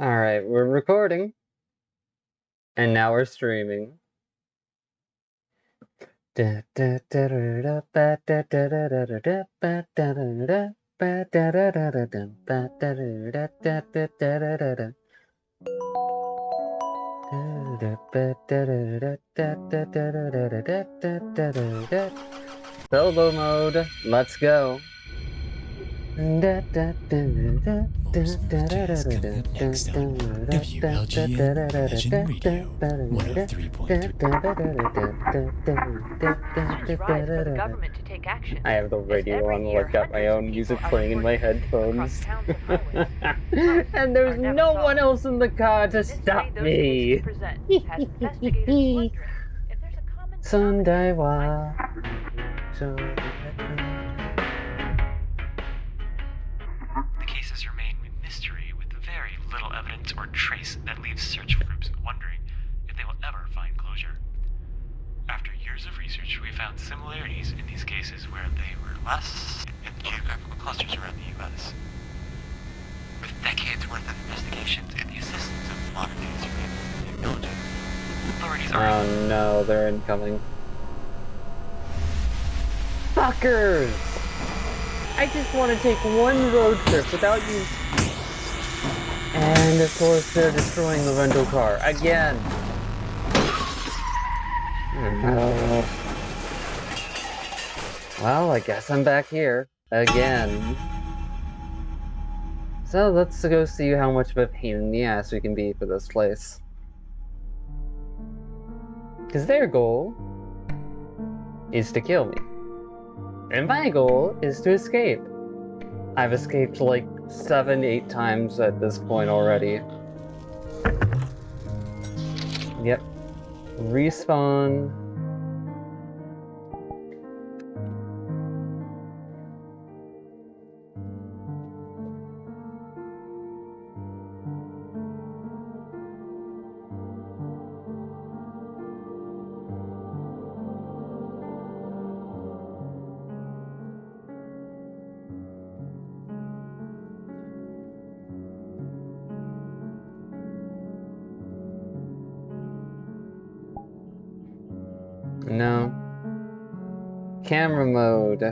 Alright, we're recording. And now we're streaming. Solo mode, let's go. Wholesome Jazz coming up next on WLGN Imagine Radio 103.3. I have the radio on, like got my own music playing in my headphones. And there's no one else in the car to stop me. Sunday wa. The cases remain a mystery with very little evidence or trace that leaves search groups wondering if they will ever find closure. After years of research, we found similarities in these cases where they were less in geographical clusters around the U.S. With decades worth of investigations and the assistance of modern-day surveillance technology, authorities are... Oh no, they're incoming. Fuckers! I just want to take one road trip without you. And of course they're destroying the rental car again. Well, I guess I'm back here again. So let's go see how much of a pain in the ass we can be for this place. Because their goal is to kill me. And my goal is to escape. I've escaped like 7-8 times at this point already. Yep. Respawn. No. Camera mode.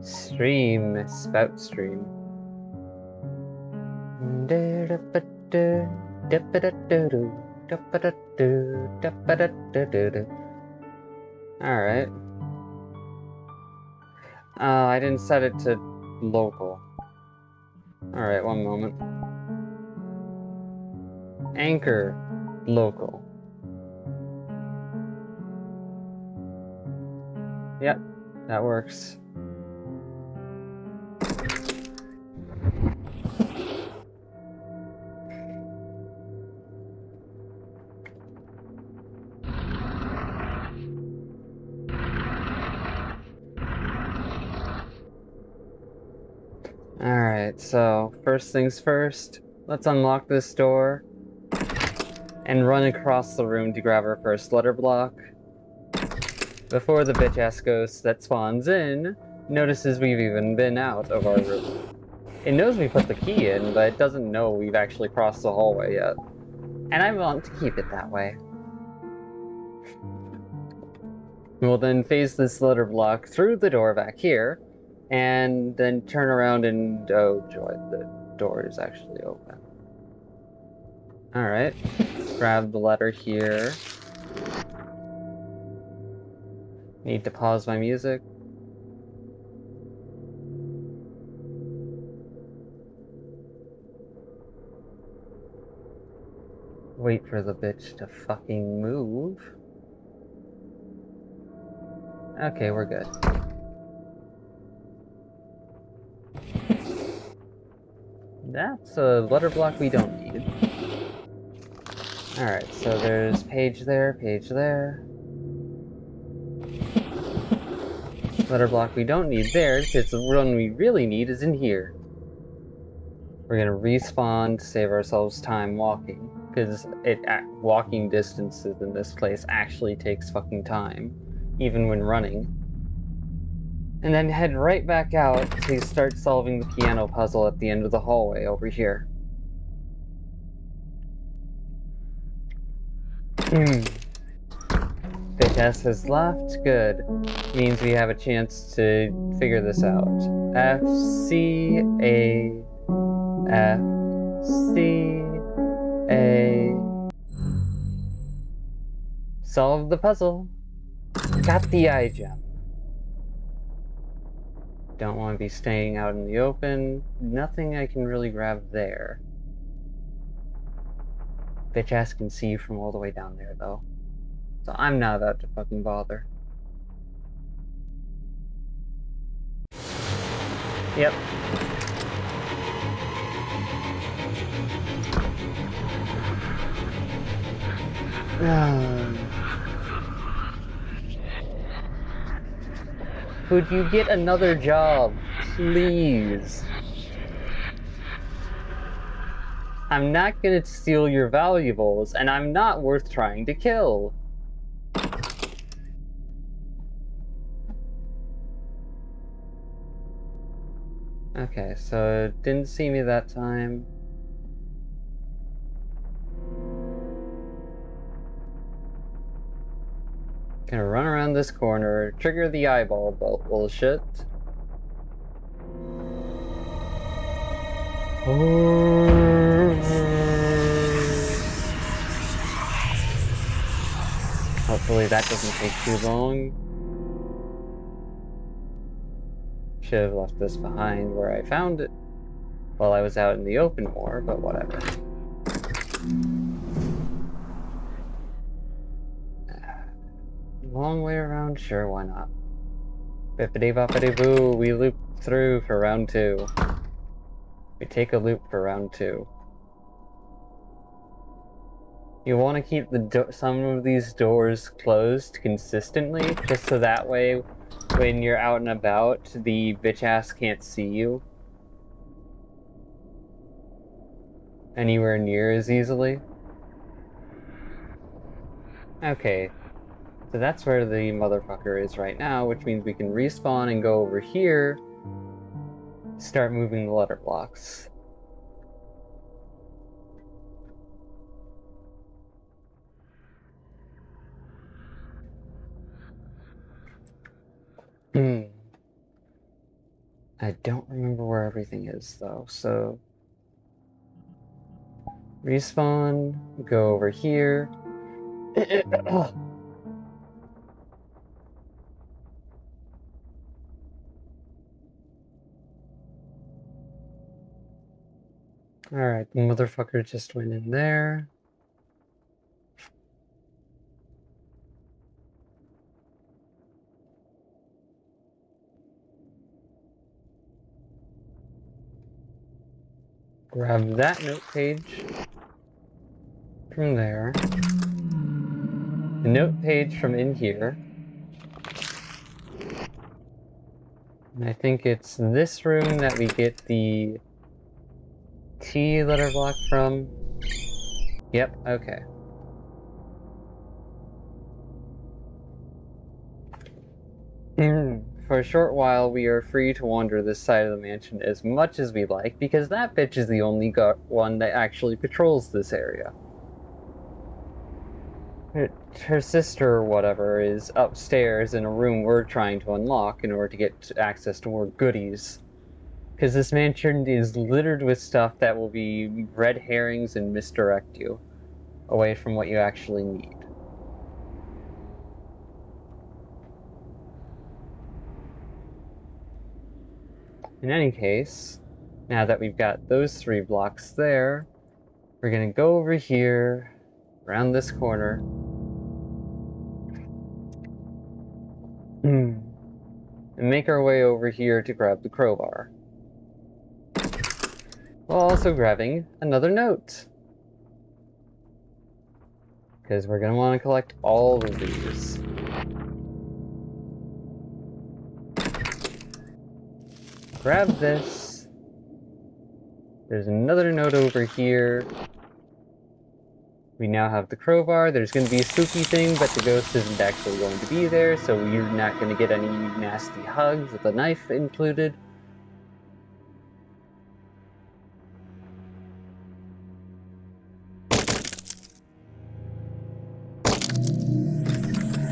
Stream. Spout stream. Alright. I didn't set it to local. Alright, one moment. Anchor. Local. Yep, that works. Alright, so first things first, let's unlock this door and run across the room to grab our first letter block. Before the bitch-ass ghost that spawns in notices we've even been out of our room. It knows we put the key in, but it doesn't know we've actually crossed the hallway yet. And I want to keep it that way. We'll then phase this letter block through the door back here, and then turn around and... oh joy, the door is actually open. Alright, grab the letter here. Need to pause my music. Wait for the bitch to fucking move. Okay, we're good. That's a letter block we don't need. Alright, so there's page there, page there. Letter block we don't need there, because the one we really need is in here. We're gonna respawn to save ourselves time walking, because walking distances in this place actually takes fucking time, even when running. And then head right back out to start solving the piano puzzle at the end of the hallway over here. Bitch ass has left. Good. Means we have a chance to figure this out. F C A F C A. Solve the puzzle. Got the eye gem. Don't want to be staying out in the open. Nothing I can really grab there. Bitch ass can see you from all the way down there, though. So I'm not about to fucking bother. Yep. Could you get another job, please? I'm not gonna steal your valuables, and I'm not worth trying to kill. Okay, so it didn't see me that time. Gonna run around this corner, trigger the eyeball bullshit. Hopefully that doesn't take too long. Should have left this behind where I found it while I was out in the open more, but whatever. Long way around? Sure, why not? Bippity boppity boo, we loop through for round 2. We take a loop for round 2. You want to keep some of these doors closed consistently, just so that way, when you're out and about, the bitch ass can't see you anywhere near as easily. Okay, so that's where the motherfucker is right now, which means we can respawn and go over here, start moving the letter blocks. I don't remember where everything is, though, so... Respawn, go over here. Alright, the motherfucker just went in there. Grab that note page from there. The note page from in here. And I think it's this room that we get the T letter block from. Yep, okay. For a short while, we are free to wander this side of the mansion as much as we like, because that bitch is the only one that actually patrols this area. Her sister or whatever is upstairs in a room we're trying to unlock in order to get access to more goodies. Because this mansion is littered with stuff that will be red herrings and misdirect you away from what you actually need. In any case, now that we've got those 3 blocks there, we're gonna go over here, around this corner, and make our way over here to grab the crowbar. While also grabbing another note. Because we're gonna want to collect all of these. Grab this. There's another note over here. We now have the crowbar. There's going to be a spooky thing, but the ghost isn't actually going to be there, so you're not going to get any nasty hugs with a knife included.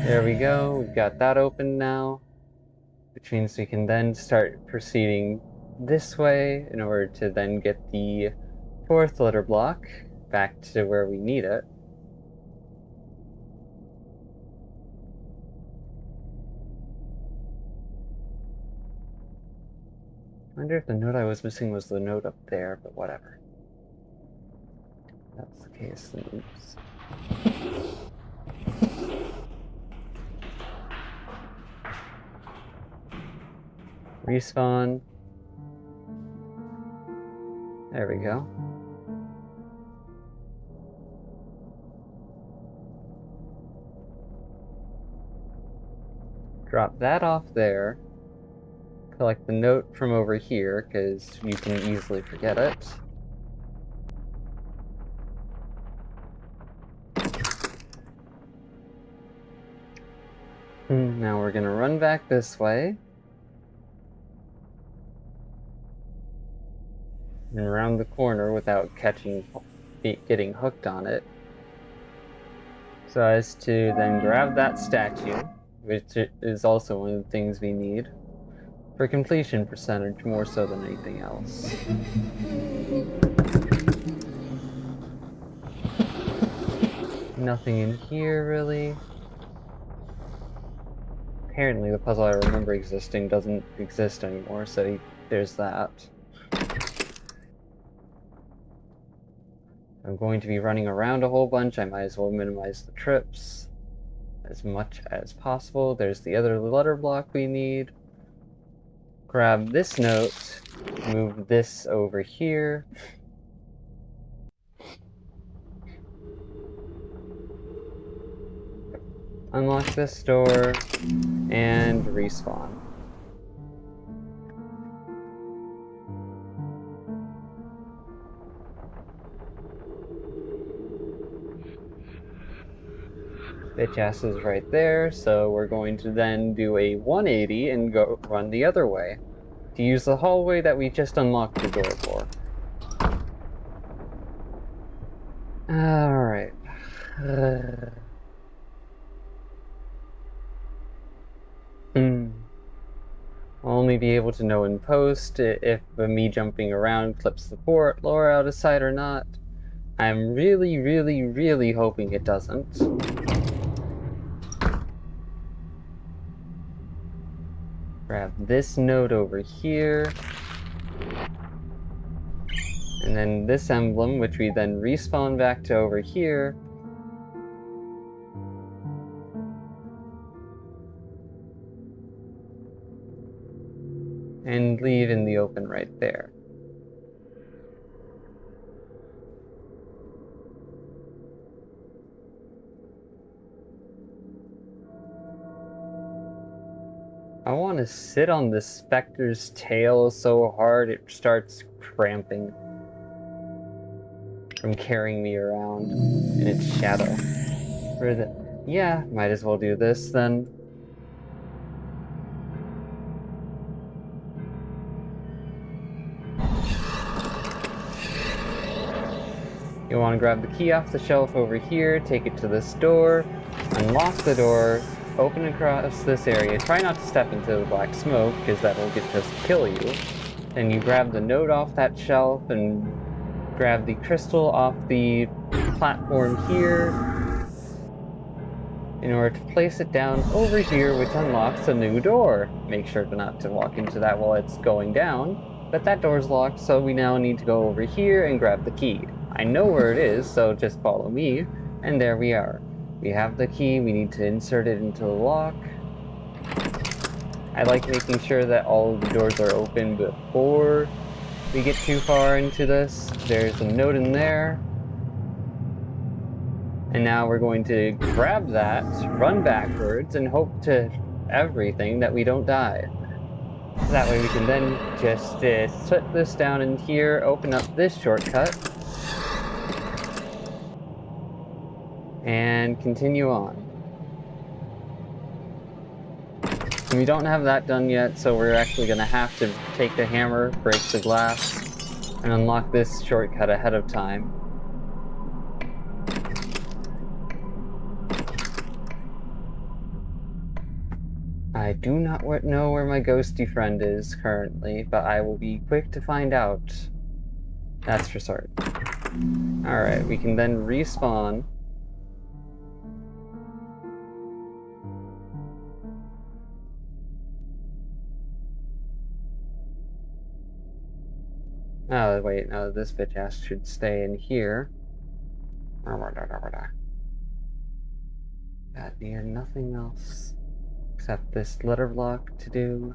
There we go, we've got that open now, which means we can then start proceeding this way in order to then get the 4th letter block back to where we need it. I wonder if the note I was missing was the note up there, but whatever. If that's the case, then oops. Respawn. There we go. Drop that off there. Collect the note from over here, because you can easily forget it. Now we're gonna run back this way. And around the corner without getting hooked on it. So as to then grab that statue, which is also one of the things we need for completion percentage more so than anything else. Nothing in here really. Apparently the puzzle I remember existing doesn't exist anymore, so there's that. I'm going to be running around a whole bunch. I might as well minimize the trips as much as possible. There's the other letter block we need. Grab this note, move this over here. Unlock this door, and respawn. Bitch ass is right there, so we're going to then do a 180 and go run the other way to use the hallway that we just unlocked the door for. Alright. I'll only be able to know in post if me jumping around clips the lore out of sight or not. I'm really, really, really hoping it doesn't. Grab this note over here. And then this emblem, which we then respawn back to over here. And leave in the open right there. I want to sit on the specter's tail so hard it starts cramping from carrying me around in its shadow. Yeah, might as well do this then. You want to grab the key off the shelf over here, take it to this door, unlock the door, open across this area. Try not to step into the black smoke, because that'll just kill you. Then you grab the note off that shelf and grab the crystal off the platform here in order to place it down over here, which unlocks a new door. Make sure not to walk into that while it's going down, but that door's locked, so we now need to go over here and grab the key. I know where it is, so just follow me, and there we are. We have the key, we need to insert it into the lock. I like making sure that all of the doors are open before we get too far into this. There's a note in there. And now we're going to grab that, run backwards, and hope to everything that we don't die. That way we can then just set this down in here, open up this shortcut, and continue on. We don't have that done yet, so we're actually going to have to take the hammer, break the glass, and unlock this shortcut ahead of time. I do not know where my ghosty friend is currently, but I will be quick to find out. That's for certain. Alright, we can then respawn. Oh, wait, no, this bitch ass should stay in here. Got near nothing else except this letter block to do.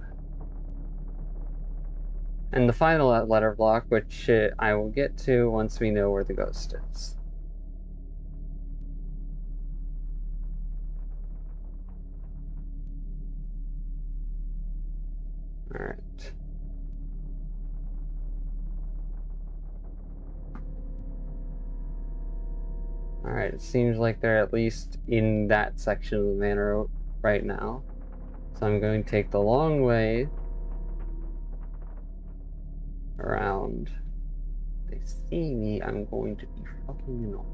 And the final letter block, which I will get to once we know where the ghost is. Alright. Alright, it seems like they're at least in that section of the manor right now. So I'm going to take the long way around. If they see me, I'm going to be fucking annoyed.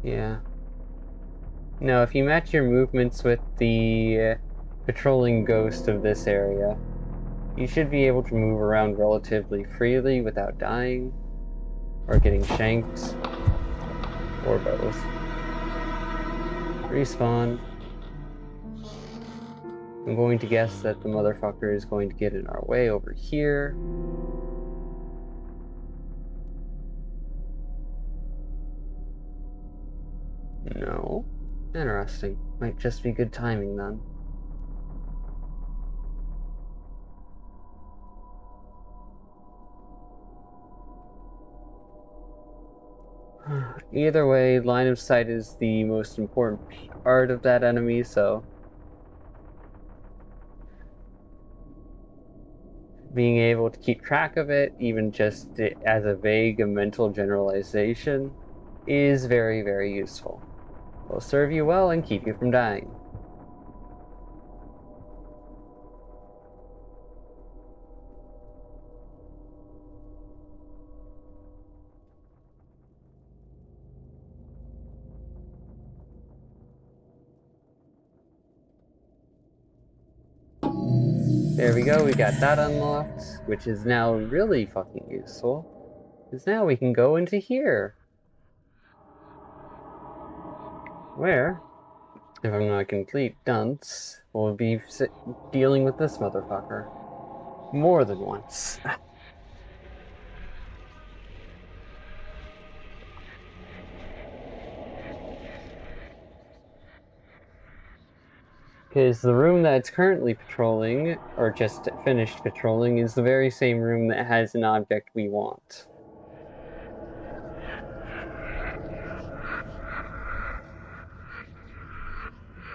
Yeah. No, if you match your movements with the patrolling ghost of this area, you should be able to move around relatively freely without dying, or getting shanked, or both. Respawn. I'm going to guess that the motherfucker is going to get in our way over here. No. Interesting. Might just be good timing then. Either way, line of sight is the most important part of that enemy, so being able to keep track of it, even just as a vague mental generalization, is very, very useful. Will serve you well and keep you from dying. There we go, we got that unlocked, which is now really fucking useful. Because now we can go into here. Where, if I'm not a complete dunce, we'll be dealing with this motherfucker. More than once. Because the room that it's currently patrolling, or just finished patrolling, is the very same room that has an object we want.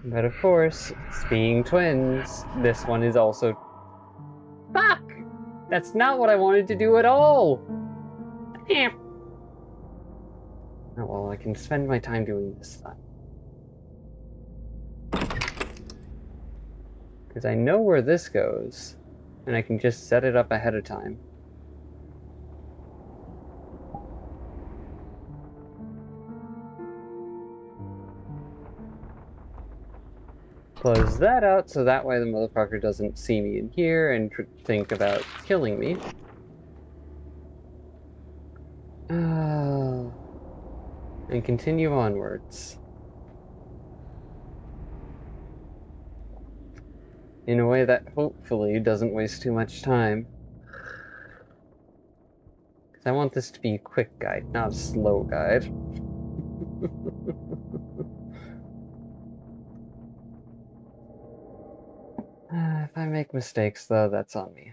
But of course, being twins, this one is also... Fuck! That's not what I wanted to do at all! Oh well, I can spend my time doing this then. Because I know where this goes, and I can just set it up ahead of time. Close that out so that way the motherfucker doesn't see me in here and think about killing me. And continue onwards. In a way that hopefully doesn't waste too much time. Because I want this to be a quick guide, not a slow guide. If I make mistakes, though, that's on me.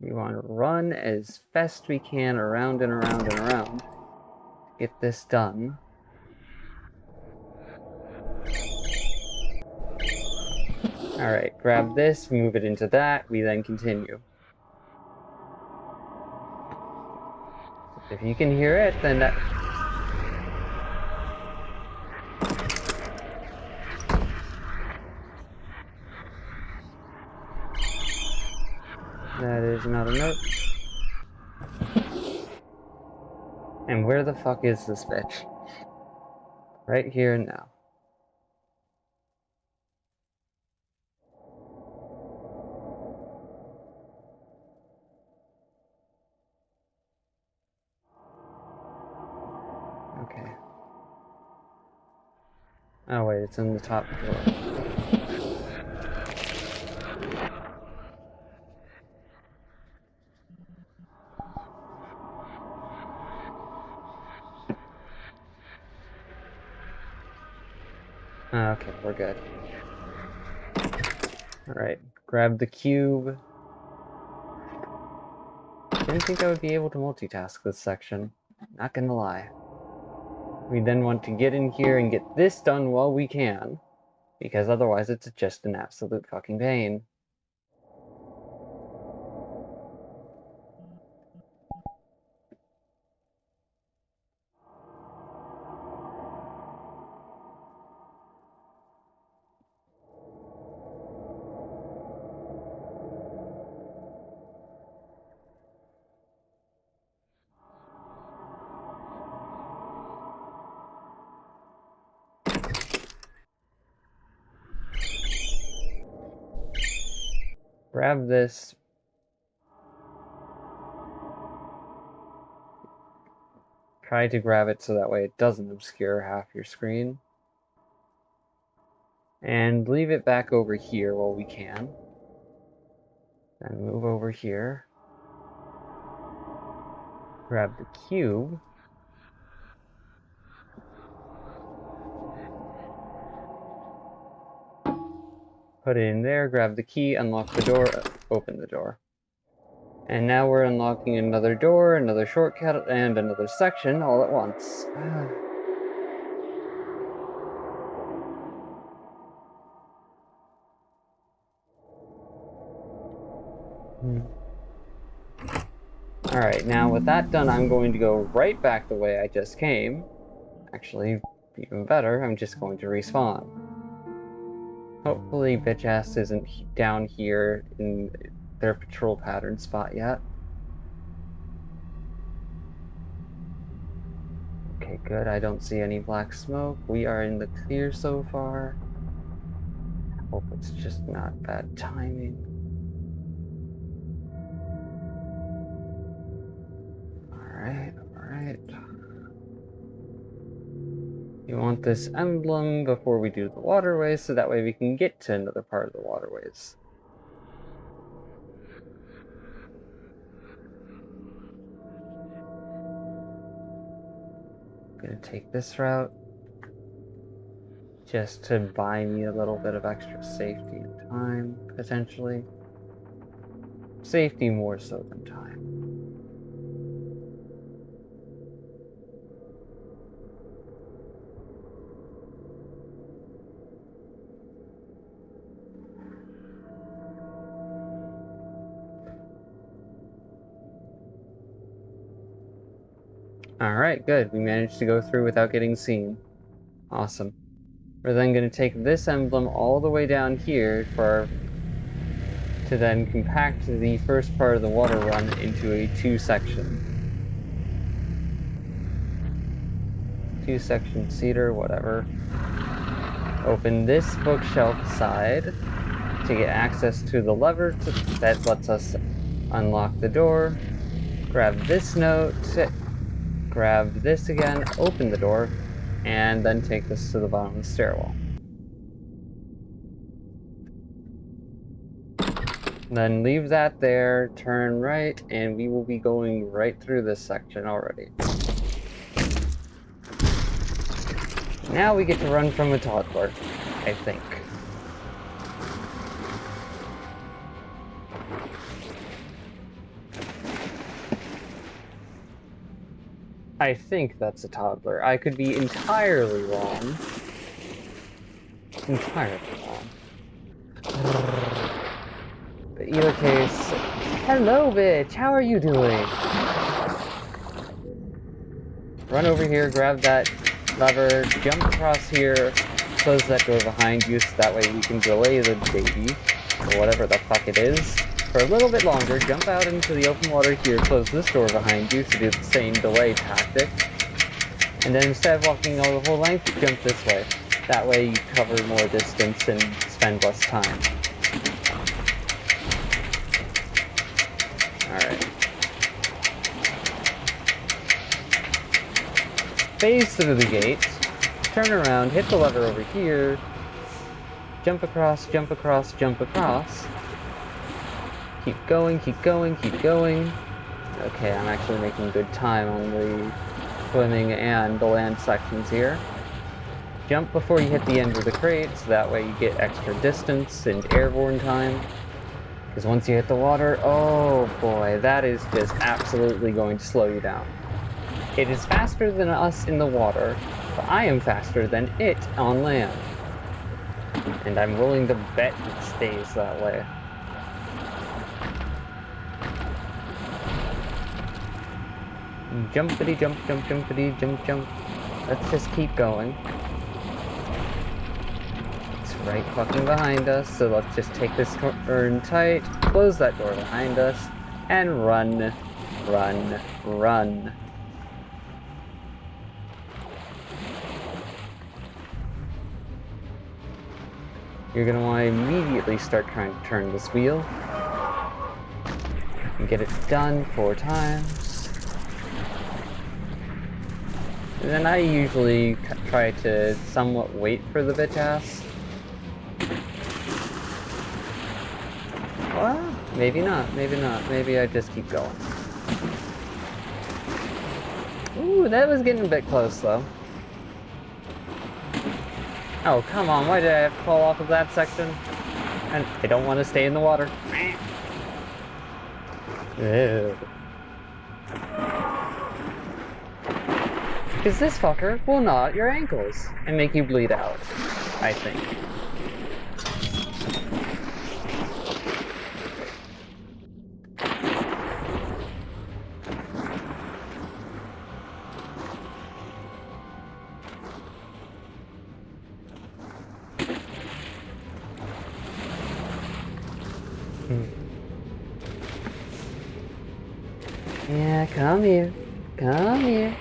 We want to run as fast we can around and around and around. get this done. Alright, grab this, move it into that, we then continue. If you can hear it, then that... That is not a note. And where the fuck is this bitch? Right here and now. Okay. Oh wait, it's in the top drawer. Okay, we're good. Alright, grab the cube. Didn't think I would be able to multitask this section. Not gonna lie. We then want to get in here and get this done while we can, because otherwise it's just an absolute fucking pain. Grab this. Try to grab it so that way it doesn't obscure half your screen. And leave it back over here while we can. Then move over here. Grab the cube. Put it in there, grab the key, unlock the door, open the door. And now we're unlocking another door, another shortcut, and another section all at once. Alright, now with that done, I'm going to go right back the way I just came. Actually, even better, I'm just going to respawn. Hopefully bitch ass isn't down here in their patrol pattern spot yet. Okay, good. I don't see any black smoke. We are in the clear so far. Hope it's just not bad timing. Alright, alright. You want this emblem before we do the waterways, so that way we can get to another part of the waterways. I'm gonna take this route just to buy me a little bit of extra safety and time, potentially. Safety more so than time. Alright, good. We managed to go through without getting seen. Awesome. We're then going to take this emblem all the way down here to then compact the first part of the water run into a two-section cedar, whatever. Open this bookshelf side to get access to the lever that lets us unlock the door. Grab this note, grab this again, open the door, and then take this to the bottom of the stairwell. Then leave that there, turn right, and we will be going right through this section already. Now we get to run from a toddler, I think. I think that's a toddler. I could be entirely wrong. Entirely wrong. But either case, hello bitch, how are you doing? Run over here, grab that lever, jump across here, close that door behind you so that way we can delay the baby, or whatever the fuck it is, for a little bit longer, jump out into the open water here, close this door behind you to do the same delay tactic, and then instead of walking all the whole length, jump this way. That way you cover more distance and spend less time. Alright. Phase through the gate, turn around, hit the lever over here, jump across, jump across, jump across. Keep going, keep going, keep going. Okay, I'm actually making good time on the swimming and the land sections here. Jump before you hit the end of the crate, so that way you get extra distance and airborne time. Because once you hit the water, oh boy, that is just absolutely going to slow you down. It is faster than us in the water, but I am faster than it on land. And I'm willing to bet it stays that way. Jumpity jump, jump, jumpity jump, jump. Let's just keep going. It's right fucking behind us, so let's just take this turn tight, close that door behind us, and run, run, run. You're gonna want to immediately start trying to turn this wheel. And get it done 4 times. And then I usually try to somewhat wait for the bitch ass. Well, maybe not, maybe not. Maybe I just keep going. Ooh, that was getting a bit close though. Oh, come on, why did I have to fall off of that section? And I don't want to stay in the water. Ew. Because this fucker will gnaw at your ankles and make you bleed out, I think. Yeah, come here. Come here.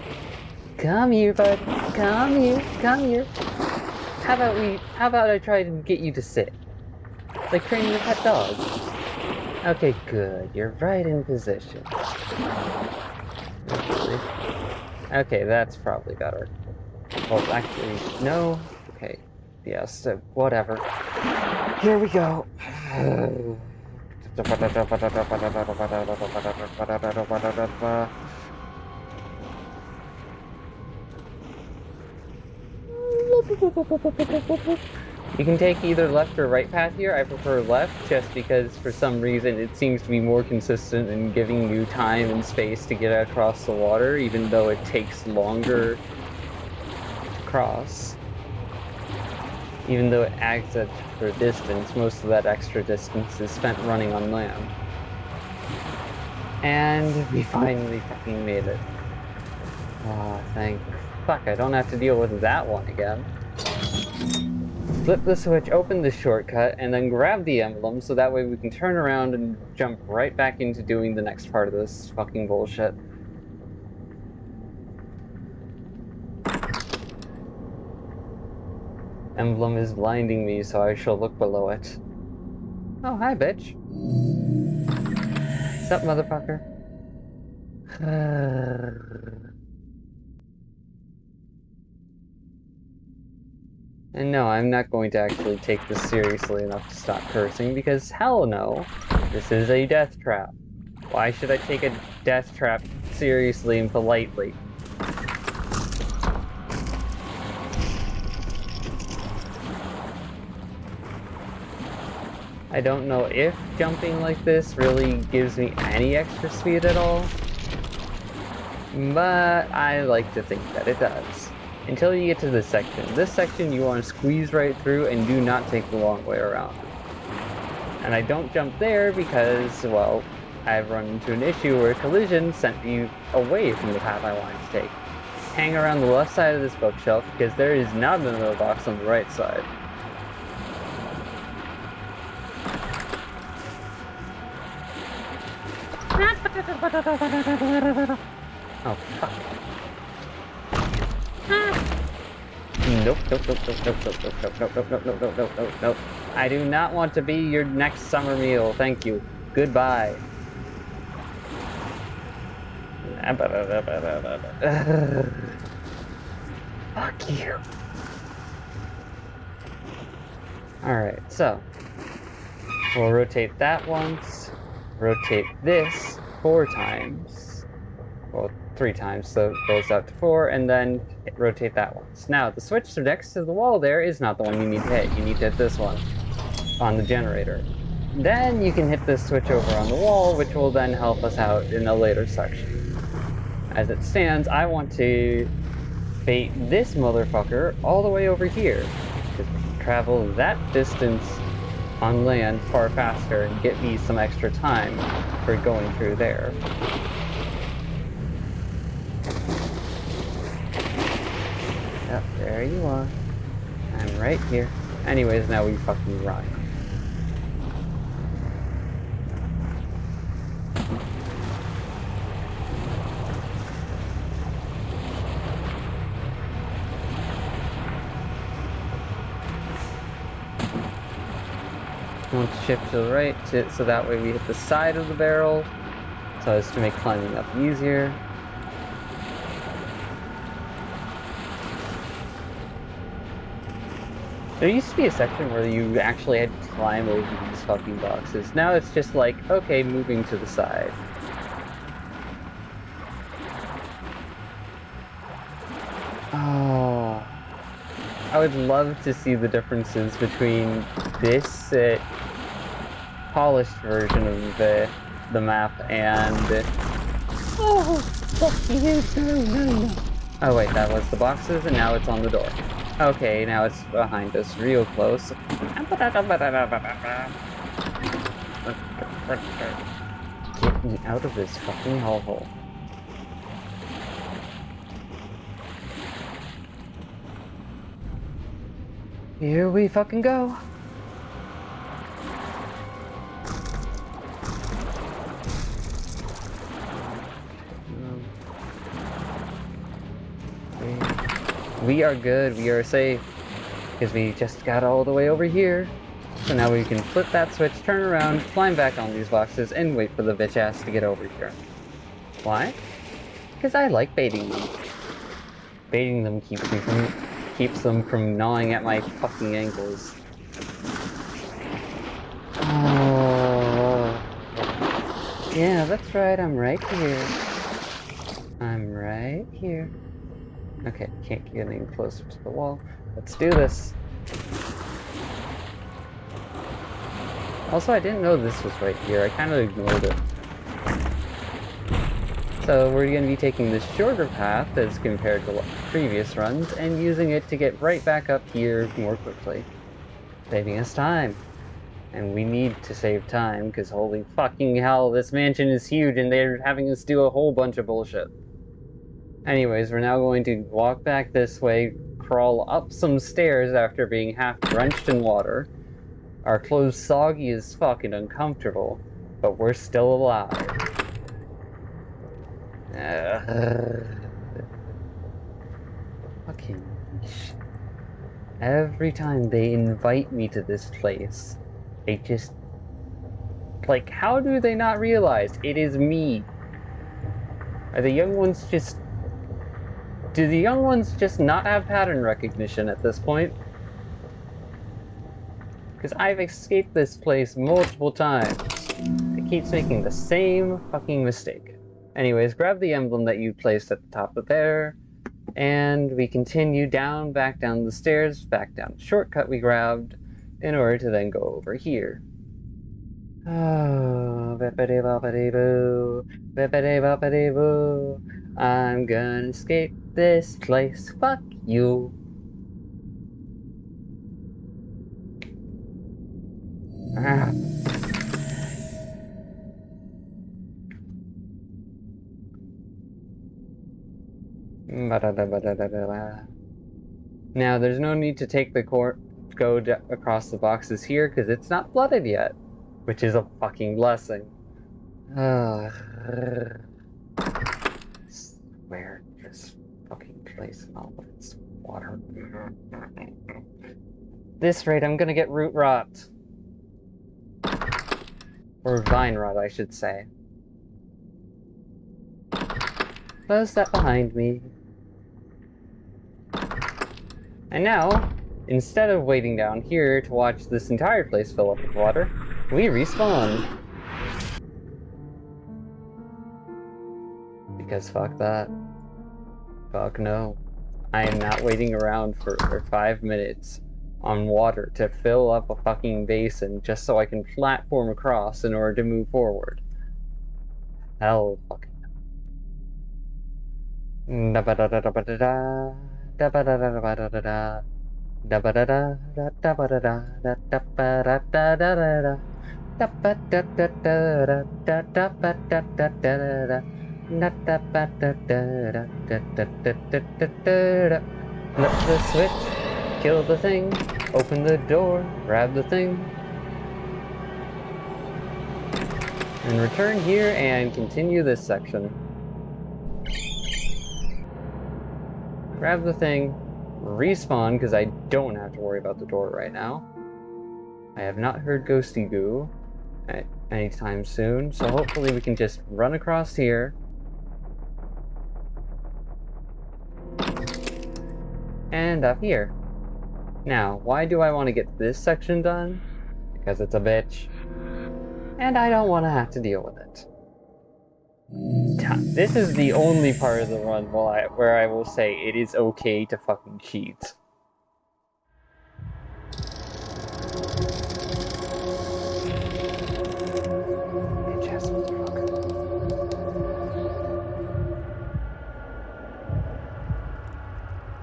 Come here, bud. Come here. Come here. How about I try to get you to sit? Like training a pet dog. Okay, good. You're right in position. Okay, that's probably better. Well, actually, no. Okay. Yes, whatever. Here we go. You can take either left or right path here. I prefer left just because for some reason it seems to be more consistent in giving you time and space to get across the water, even though it takes longer to cross. Even though it adds extra distance, most of that extra distance is spent running on land. And we finally fucking made it. Ah, thank fuck, I don't have to deal with that one again. Flip the switch, open the shortcut, and then grab the emblem so that way we can turn around and jump right back into doing the next part of this fucking bullshit. Emblem is blinding me, so I shall look below it. Oh, hi, bitch. What's up, motherfucker? And no, I'm not going to actually take this seriously enough to stop cursing, because hell no, this is a death trap. Why should I take a death trap seriously and politely? I don't know if jumping like this really gives me any extra speed at all. but I like to think that it does. Until you get to this section. This section you want to squeeze right through and do not take the long way around. And I don't jump there because, well, I've run into an issue where a collision sent me away from the path I wanted to take. Hang around the left side of this bookshelf because there is not another box on the right side. Oh, fuck. Nope, nope, nope, nope, nope, nope, nope, nope, nope, nope, nope, nope, nope, nope, nope, nope. I do not want to be your next summer meal, thank you. Goodbye. Fuck you. Alright, so we'll rotate that once, rotate this 4 times, well, 3 times, so it goes out to 4, and then rotate that once. Now, the switch next to the wall there is not the one you need to hit. You need to hit this one on the generator. Then you can hit this switch over on the wall, which will then help us out in a later section. As it stands, I want to bait this motherfucker all the way over here, because we can travel that distance on land far faster and get me some extra time for going through there. Yep, there you are. I'm right here. Anyways, now we fucking run. I want to shift to the right so that way we hit the side of the barrel so as to make climbing up easier. There used to be a section where you actually had to climb over these fucking boxes. Now it's just like, okay, moving to the side. Oh, I would love to see the differences between this polished version of the map and oh, fuck you, no. Oh wait, that was the boxes, and now it's on the door. Okay, now it's behind us, real close. Get me out of this fucking hellhole. Here we fucking go. We are good, we are safe, because we just got all the way over here. So now we can flip that switch, turn around, climb back on these boxes, and wait for the bitch ass to get over here. Why? Because I like baiting them. Baiting them keeps them from gnawing at my fucking ankles. Oh. Yeah, that's right, I'm right here. I'm right here. Okay, can't get any closer to the wall. Let's do this. Also, I didn't know this was right here. I kind of ignored it. So we're going to be taking this shorter path as compared to previous runs and using it to get right back up here more quickly. Saving us time. And we need to save time because holy fucking hell, this mansion is huge and they're having us do a whole bunch of bullshit. Anyways, we're now going to walk back this way, crawl up some stairs after being half drenched in water. Our clothes soggy as fuck and uncomfortable, but we're still alive. Fucking shit. Every time they invite me to this place, they just... like, how do they not realize it is me? Are the young ones just... do the young ones just not have pattern recognition at this point? Because I've escaped this place multiple times. It keeps making the same fucking mistake. Anyways, grab the emblem that you placed at the top of there, and we continue down, back down the stairs, back down the shortcut we grabbed, in order to then go over here. Oh, bippity boppity boo, bippity boppity boo. I'm gonna escape this place. Fuck you. Ah. Ba-da-da-ba-da-da-da. Now, there's no need to take the across the boxes here because it's not flooded yet, which is a fucking blessing. Swear this fucking place and all of its water. This rate, I'm gonna get root rot. Or vine rot, I should say. Close that behind me. And now, instead of waiting down here to watch this entire place fill up with water, we respawn. Because fuck that. Fuck no. I am not waiting around for 5 minutes on water to fill up a fucking basin just so I can platform across in order to move forward. Hell fucking. Da-ba-da-da-da-ba-da-da. Da-ba-da-da-da-ba-da-da-da. Da-ba-da-da-da-da-ba-da-da. Da-ba-da-da-da-da-da-da-da-da-da-da-da-da. Da-da-ba-da-da-da-da-da-da-da-da-da. Flip the switch, kill the thing, open the door, grab the thing, and return here and continue this section. Grab the thing, respawn, because I don't have to worry about the door right now. I have not heard Ghosty Goo anytime soon, so hopefully we can just run across here. And up here. Now, why do I want to get this section done? Because it's a bitch. And I don't want to have to deal with it. This is the only part of the run where I will say it is okay to fucking cheat. Bitch ass motherfucker.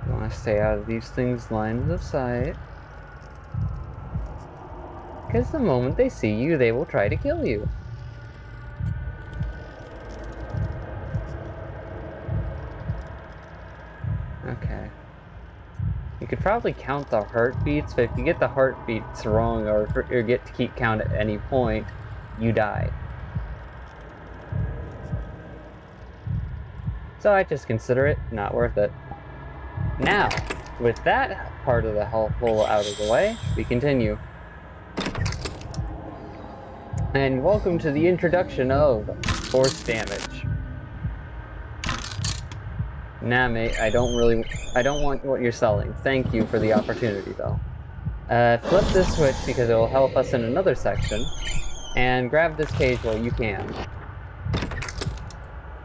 You want to stay out of these things' lines of sight. Because the moment they see you, they will try to kill you. Okay. You could probably count the heartbeats, but if you get the heartbeats wrong or get to keep count at any point, you die. So I just consider it not worth it. Now, with that part of the hole out of the way, we continue. And welcome to the introduction of force damage. Nah, mate, I don't want what you're selling. Thank you for the opportunity, though. Flip this switch because it will help us in another section, and grab this cage while you can.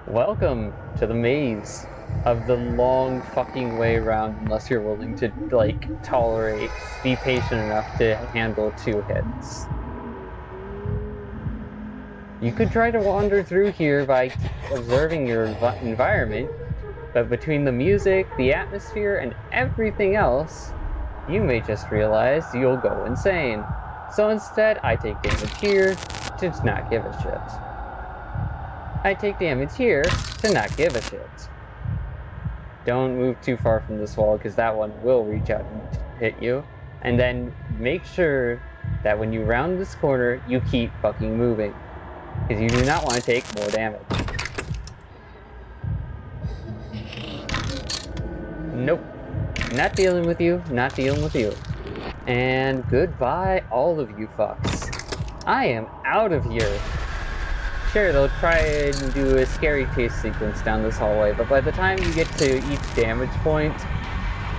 Welcome to the maze of the long fucking way around, unless you're willing to, like, be patient enough to handle 2 hits. You could try to wander through here by observing your environment, but between the music, the atmosphere, and everything else, you may just realize you'll go insane. So instead, I take damage here to not give a shit. I take damage here to not give a shit. Don't move too far from this wall because that one will reach out and hit you. And then make sure that when you round this corner, you keep fucking moving. Because you do not want to take more damage. Nope. Not dealing with you, not dealing with you. And goodbye, all of you fucks. I am out of here. Sure, they'll try and do a scary chase sequence down this hallway, but by the time you get to each damage point,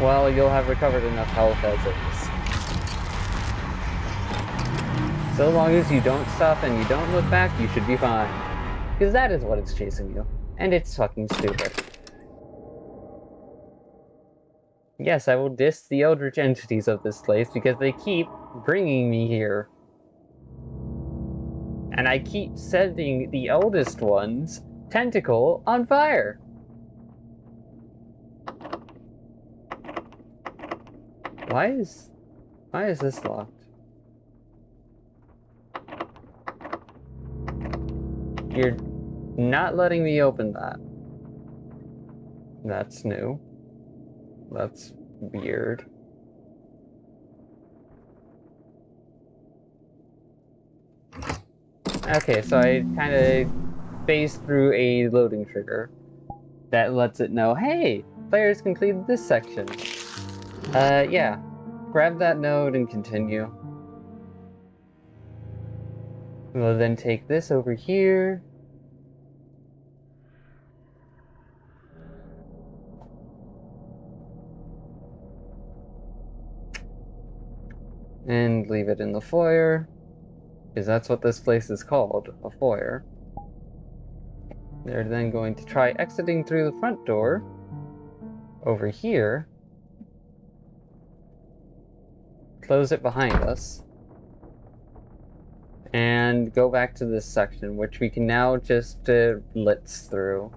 well, you'll have recovered enough health as is. So long as you don't stop and you don't look back, you should be fine. Because that is what is chasing you. And it's fucking stupid. Yes, I will diss the eldritch entities of this place because they keep bringing me here. And I keep setting the eldest one's tentacle on fire. Why is this locked? You're not letting me open that. That's new. That's weird. Okay, so I kind of phased through a loading trigger that lets it know, hey, players completed this section. Yeah. Grab that node and continue. We'll then take this over here. And leave it in the foyer. Because that's what this place is called, a foyer. They're then going to try exiting through the front door. Over here. Close it behind us. And go back to this section, which we can now just blitz through.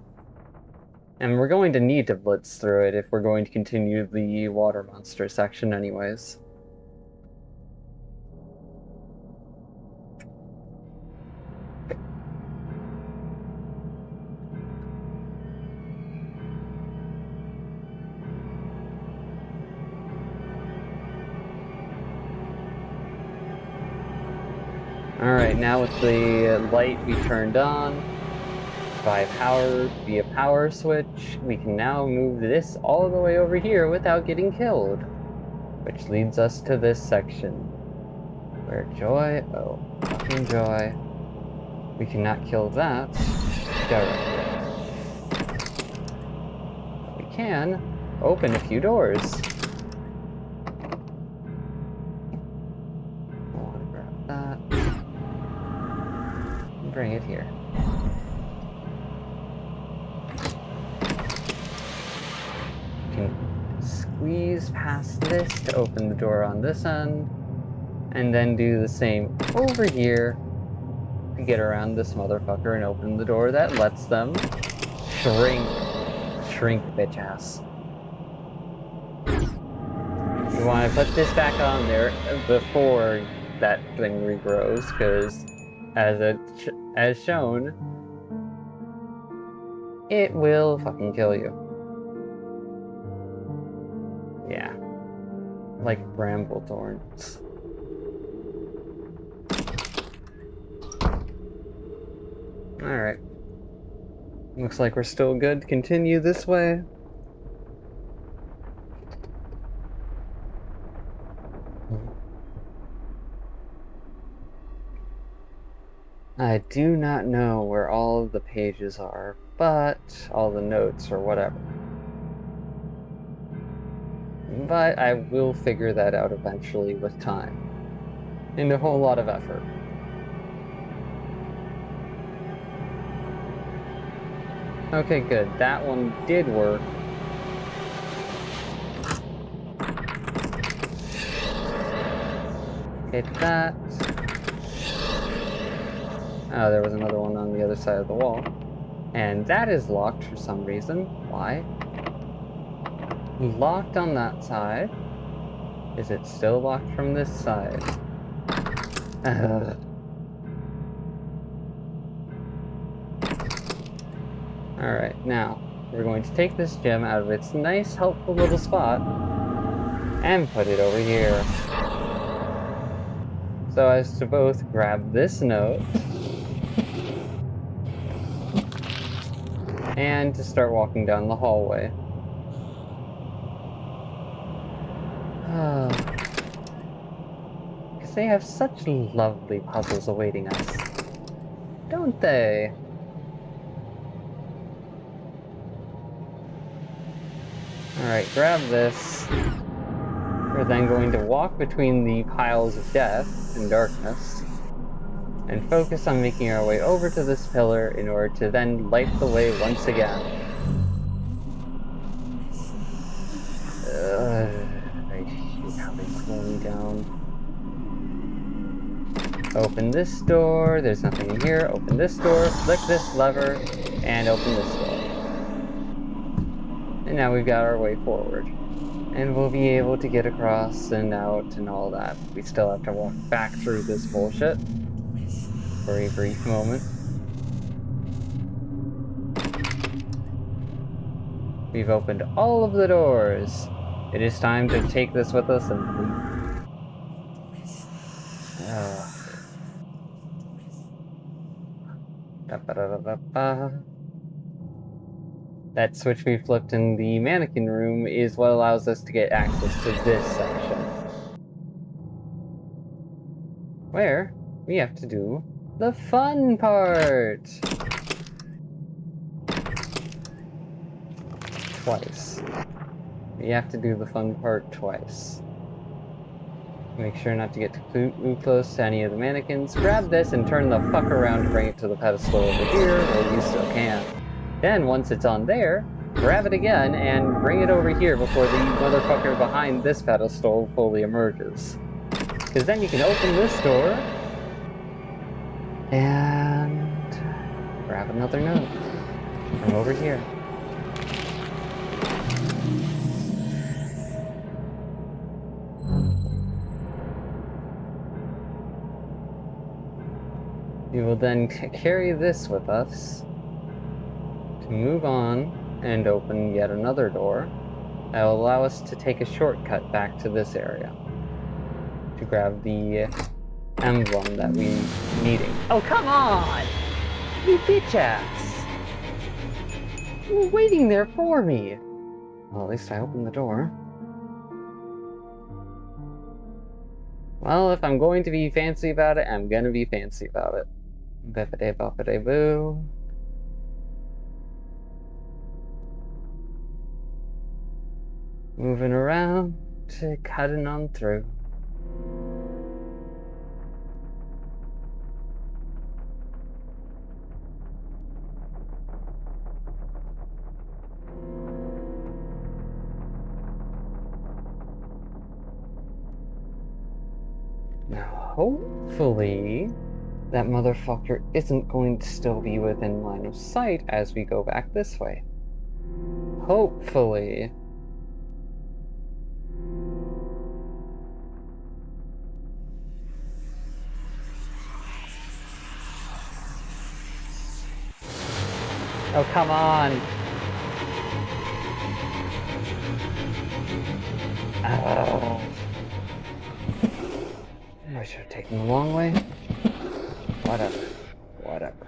And we're going to need to blitz through it if we're going to continue the water monster section anyways. Alright, now with the light we turned on via power switch, we can now move this all the way over here without getting killed. Which leads us to this section. Where joy, oh, fucking joy. We cannot kill that directly. But we can open a few doors. I want to grab that. Bring it here. You can squeeze past this to open the door on this end, and then do the same over here to get around this motherfucker and open the door that lets them shrink bitch ass. You want to put this back on there before that thing regrows, because as shown, it will fucking kill you. Yeah. Like bramble thorns. Alright. Looks like we're still good to continue this way. I do not know where all of the pages are, but all the notes or whatever. But I will figure that out eventually with time. And a whole lot of effort. Okay, good. That one did work. Hit that. Oh, there was another one on the other side of the wall. And that is locked for some reason. Why? Locked on that side. Is it still locked from this side? Alright, now, we're going to take this gem out of its nice, helpful little spot and put it over here. So as to both grab this note and to start walking down the hallway. Because they have such lovely puzzles awaiting us, don't they? Alright, grab this. We're then going to walk between the piles of death and darkness and focus on making our way over to this pillar in order to then light the way once again. I hate how they slow me down. Open this door, there's nothing in here. Open this door, flick this lever, and open this door. And now we've got our way forward. And we'll be able to get across and out and all that. We still have to walk back through this bullshit for a brief moment. We've opened all of the doors. It is time to take this with us and leave. Da-ba-da-da-da-ba. That switch we flipped in the mannequin room is what allows us to get access to this section, where we have to do the fun part twice. We have to do the fun part twice. Make sure not to get too close to any of the mannequins. Grab this and turn the fuck around to bring it to the pedestal over here, well, you still can. Then, once it's on there, grab it again and bring it over here before the motherfucker behind this pedestal fully emerges. Because then you can open this door and grab another note from over here. We will then carry this with us to move on and open yet another door that will allow us to take a shortcut back to this area to grab the emblem that we needing. Oh, come on! You bitch ass! You were waiting there for me! Well, at least I opened the door. Well, if I'm going to be fancy about it, I'm gonna be fancy about it. Bippity-boppity-boo. Moving around to cutting on through. Now, hopefully, that motherfucker isn't going to still be within line of sight as we go back this way. Hopefully. Oh, come on! Oh. I should have taken the long way. Whatever. Whatever.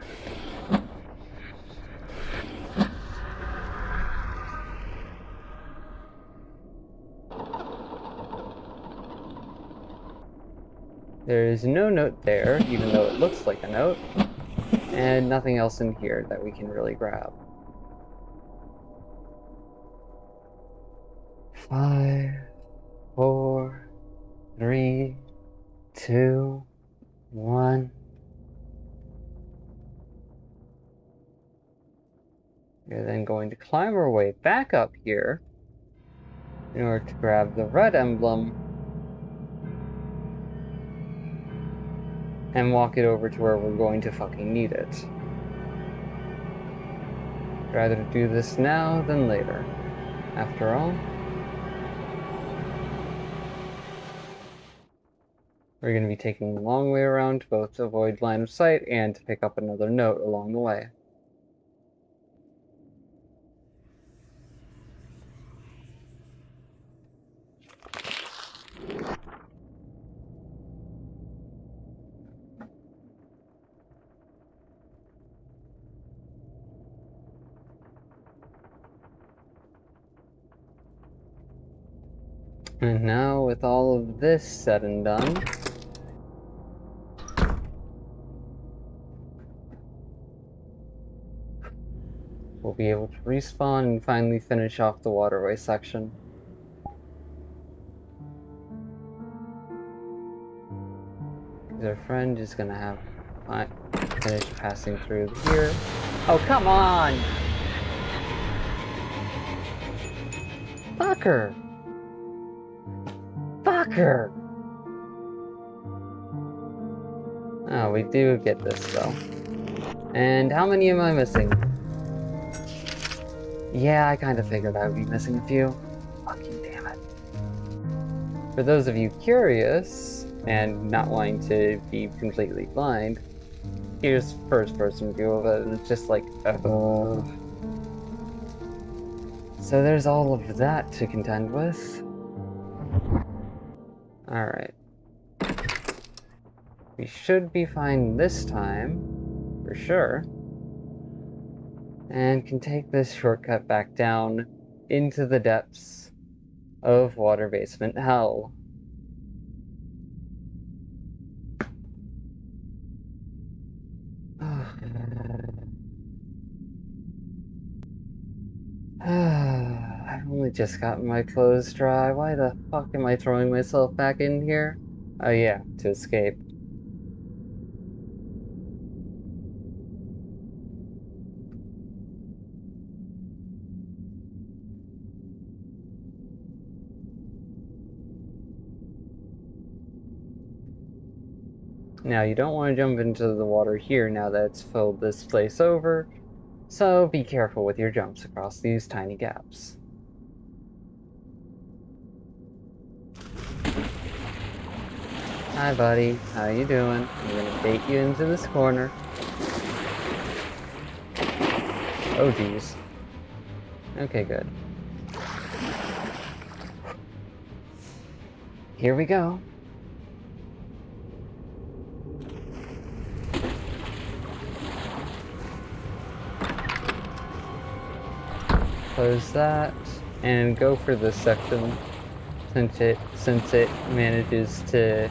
There is no note there, even though it looks like a note, and nothing else in here that we can really grab. 5, 4, 3, 2, 1. We're then going to climb our way back up here in order to grab the red emblem and walk it over to where we're going to fucking need it. Rather do this now than later, after all. We're going to be taking the long way around to both avoid line of sight and to pick up another note along the way. And now, with all of this said and done, we'll be able to respawn and finally finish off the waterway section. Our friend is gonna have finish passing through here. Oh, come on! Fucker! Fucker! Oh, we do get this, though. And how many am I missing? Yeah, I kind of figured I would be missing a few. Fucking damn it. For those of you curious, and not wanting to be completely blind, here's first-person view of it, and it's just like, ugh. So there's all of that to contend with. Alright. We should be fine this time, for sure. And can take this shortcut back down into the depths of water basement hell. I've only just gotten my clothes dry. Why the fuck am I throwing myself back in here? Oh yeah, to escape. Now, you don't want to jump into the water here now that it's filled this place over, so be careful with your jumps across these tiny gaps. Hi, buddy. How you doing? I'm gonna bait you into this corner. Oh, geez. Okay, good. Here we go. Close that, and go for this section, since it manages to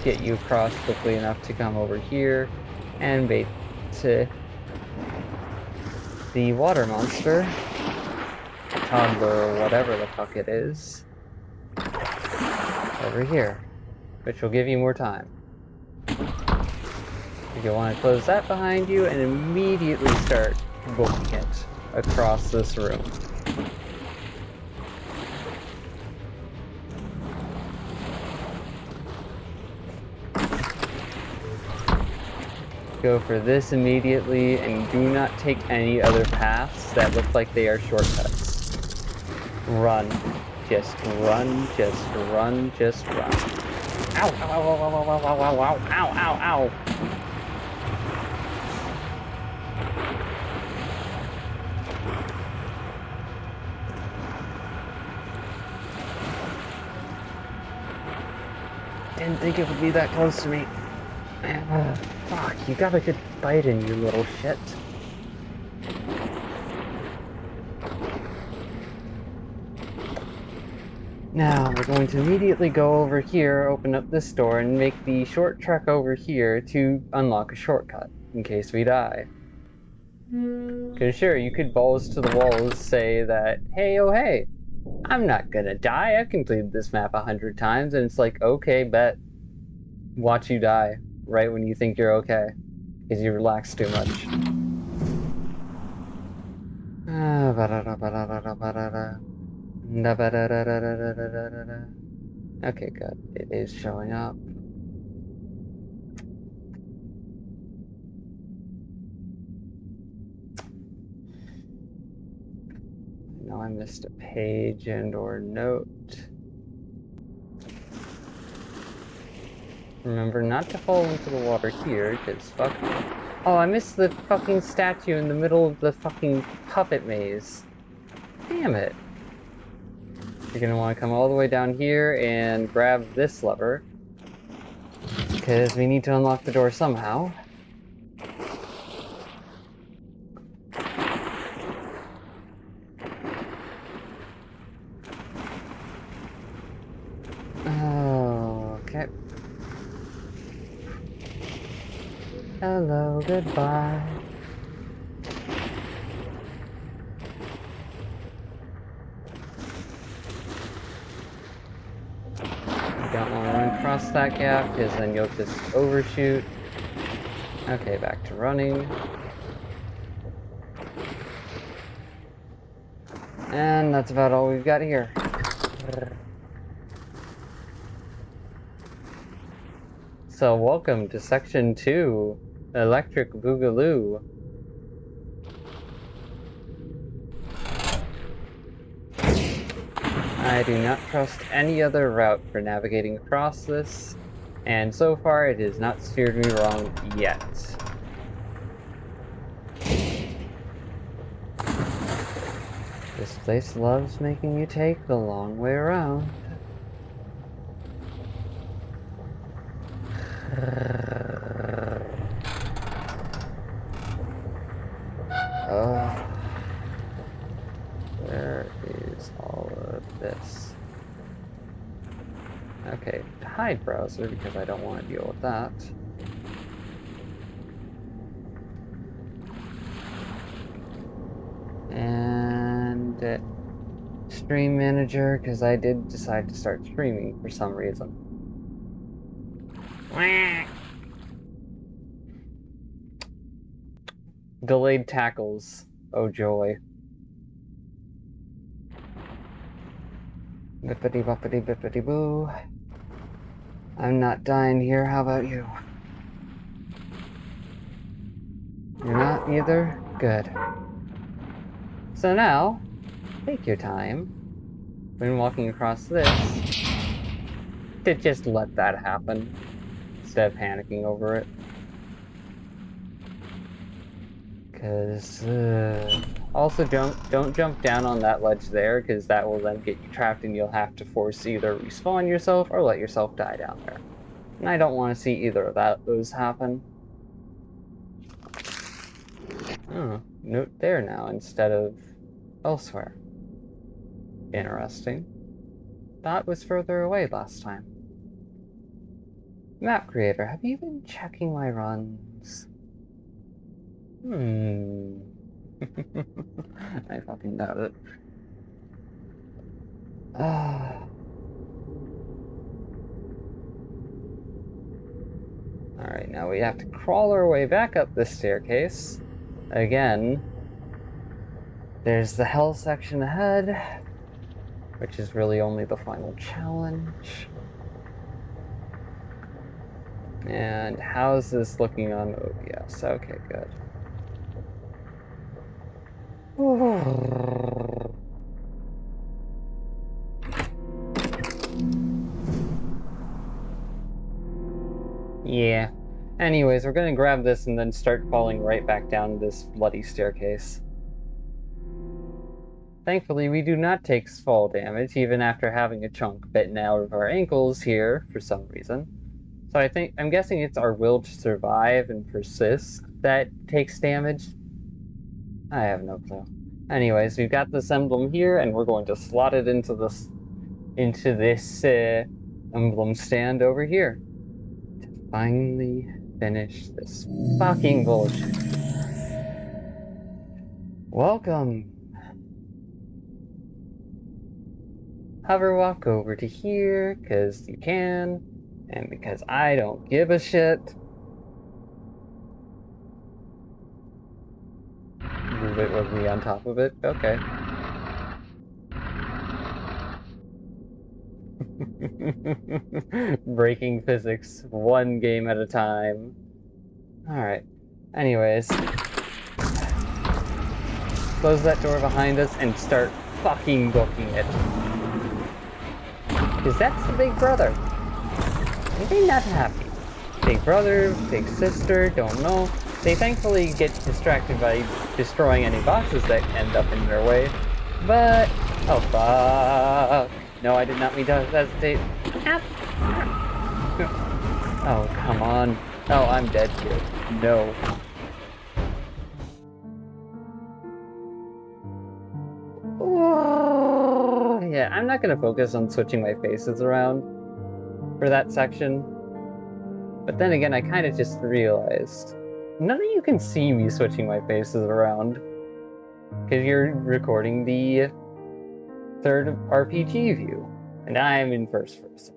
get you across quickly enough to come over here and bait to the water monster, toddler, or whatever the fuck it is, over here, which will give you more time. You'll want to close that behind you and immediately start booking it across this room. Go for this immediately, and do not take any other paths that look like they are shortcuts. Run. Just run, just run, just run. Ow, ow, ow, ow, ow, ow, ow, ow, ow, ow, ow, ow. Didn't think it would be that close to me. Fuck, you got a good bite in you, little shit. Now, we're going to immediately go over here, open up this door, and make the short trek over here to unlock a shortcut, in case we die. Because sure, you could balls to the walls say that, hey, oh hey, I'm not gonna die, I've completed this map 100 times, and it's like, okay, bet. Watch you die, right when you think you're okay, because you relax too much. Okay, good. It is showing up. I know I missed a page and or note. Remember not to fall into the water here, because fuck. Oh, I missed the fucking statue in the middle of the fucking puppet maze. Damn it. You're gonna want to come all the way down here and grab this lever, because we need to unlock the door somehow. Oh, okay. Hello, goodbye. You don't want to run across that gap, because then you'll just overshoot. Okay, back to running. And that's about all we've got here. So welcome to Section 2, Electric Boogaloo. I do not trust any other route for navigating across this, and so far it has not steered me wrong yet. This place loves making you take the long way around. Oh. Where is all of this? Okay, hide browser because I don't want to deal with that. And stream manager because I did decide to start streaming for some reason. Delayed tackles. Oh joy. Bippity boppity bippity boo. I'm not dying here, how about you? You're not either? Good. So now, take your time when walking across this to just let that happen instead of panicking over it. Because, also don't jump down on that ledge there, because that will then get you trapped and you'll have to force either respawn yourself or let yourself die down there. And I don't want to see either of those happen. Oh, note there now instead of elsewhere. Interesting. That was further away last time. Map creator, have you been checking my runs? I fucking doubt it. Alright, now we have to crawl our way back up this staircase. Again. There's the hell section ahead, which is really only the final challenge. And how's this looking on OBS? Okay, good. Yeah. Anyways, we're gonna grab this and then start falling right back down this bloody staircase. Thankfully, we do not take fall damage, even after having a chunk bitten out of our ankles here, for some reason. So I'm guessing it's our will to survive and persist that takes damage. I have no clue. Anyways, we've got this emblem here, and we're going to slot it into this emblem stand over here to finally finish this fucking bullshit. Welcome. Hover walk over to here, because you can, and because I don't give a shit. Move it with me on top of it? Okay. Breaking physics, one game at a time. Alright. Anyways. Close that door behind us and start fucking booking it. Because that's the big brother. And they're not happy. Big brother, big sister, don't know. They thankfully get distracted by destroying any boxes that end up in their way. But, oh fuck. No, I did not mean to hesitate. Oh, come on. Oh, I'm dead here. No. Yeah, I'm not gonna focus on switching my faces around for that section. But then again, I kind of just realized none of you can see me switching my faces around because you're recording the third RPG view, and I'm in first person.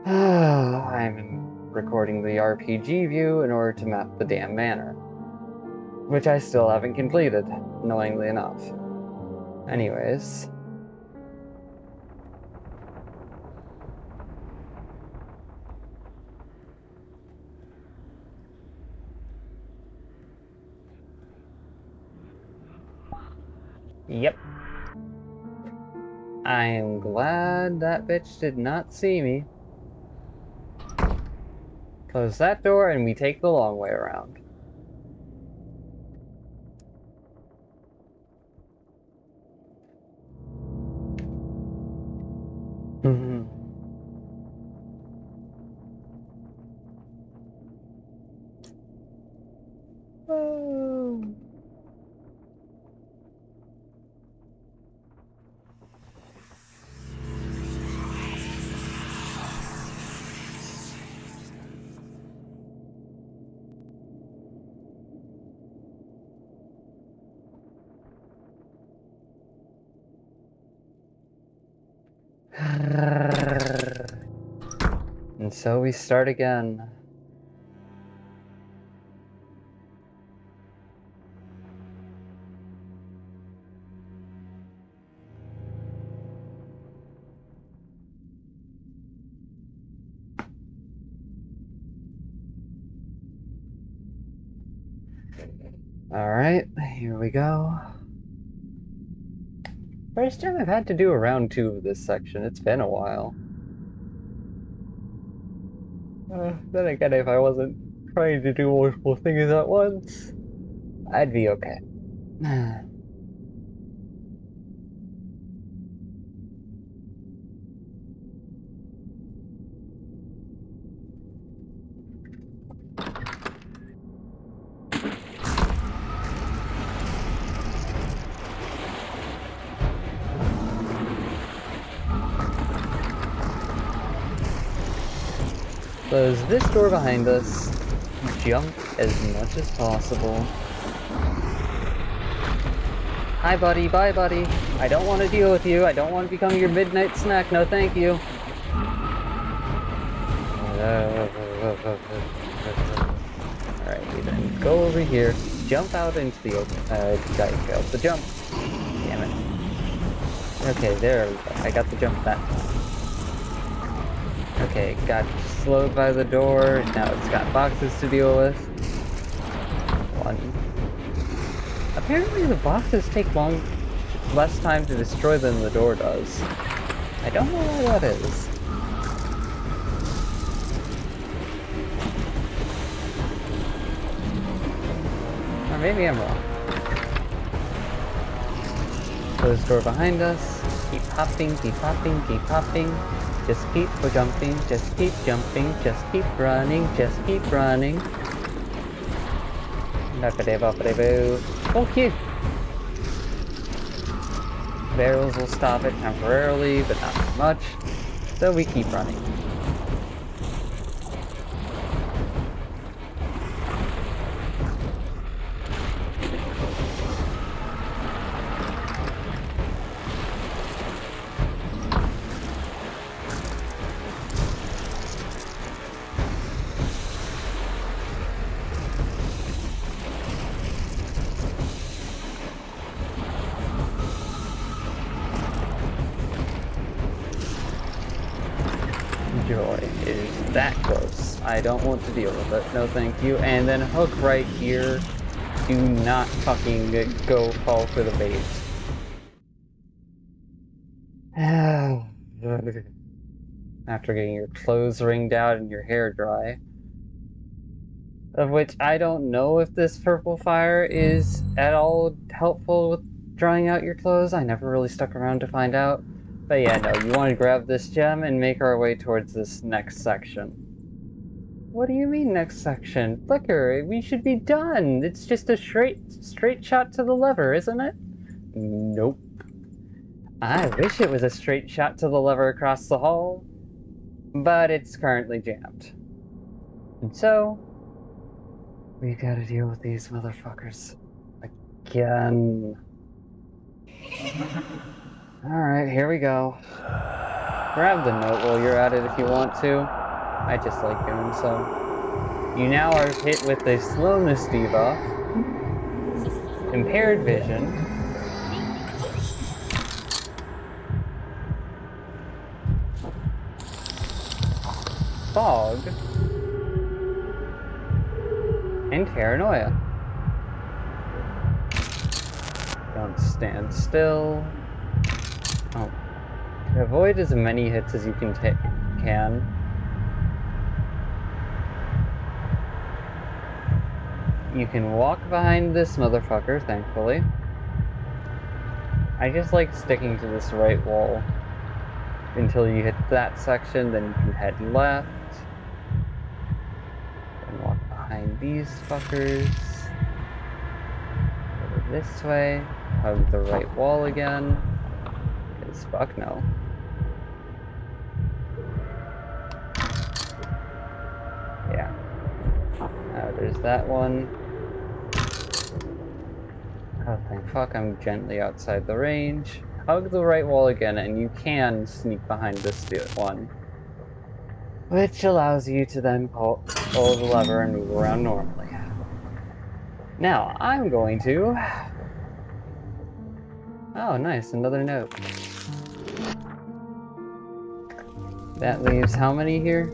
I'm recording the RPG view in order to map the damn manor, which I still haven't completed, annoyingly enough. Anyways. Yep. I am glad that bitch did not see me. Close that door and we take the long way around. Oh. And so we start again. Alright, here we go. First time I've had to do a round 2 of this section. It's been a while. Then again, if I wasn't trying to do multiple things at once, I'd be okay. Close this door behind us. Jump as much as possible. Hi buddy, bye buddy. I don't want to deal with you. I don't want to become your midnight snack. No thank you. Alright, then go over here. Jump out into the open. I failed the jump. Damn it. Okay, there we go. I got the jump that time. Okay, got slowed by the door. Now it's got boxes to deal with. One. Apparently the boxes take less time to destroy than the door does. I don't know why that is. Or maybe I'm wrong. Close door behind us. Keep hopping, keep hopping, keep hopping. Just keep jumping, just keep jumping, just keep running, just keep running. Okay. Barrels will stop it temporarily, but not too much. So we keep running. Joy is that close. I don't want to deal with it. No thank you. And then hook right here. Do not fucking go fall for the bait. After getting your clothes wringed out and your hair dry. Of which I don't know if this purple fire is at all helpful with drying out your clothes. I never really stuck around to find out. But yeah, no, you want to grab this gem and make our way towards this next section. What do you mean next section? Flicker, we should be done. It's just a straight shot to the lever, isn't it? Nope. I wish it was a straight shot to the lever across the hall, but it's currently jammed. And so, we gotta deal with these motherfuckers again. Alright, here we go. Grab the note while you're at it if you want to. I just like doing so. You now are hit with a slowness debuff, impaired vision, fog, and paranoia. Don't stand still. Oh. Avoid as many hits as you can. You can walk behind this motherfucker, thankfully. I just like sticking to this right wall until you hit that section, then you can head left. And walk behind these fuckers. Over this way. Hug the right wall again. Because fuck no. Yeah. There's that one. Oh, thank fuck, I'm gently outside the range. Hug the right wall again, and you can sneak behind this one. Which allows you to then pull the lever and move around normally. Now, I'm going to... Oh, nice, another note. That leaves how many here?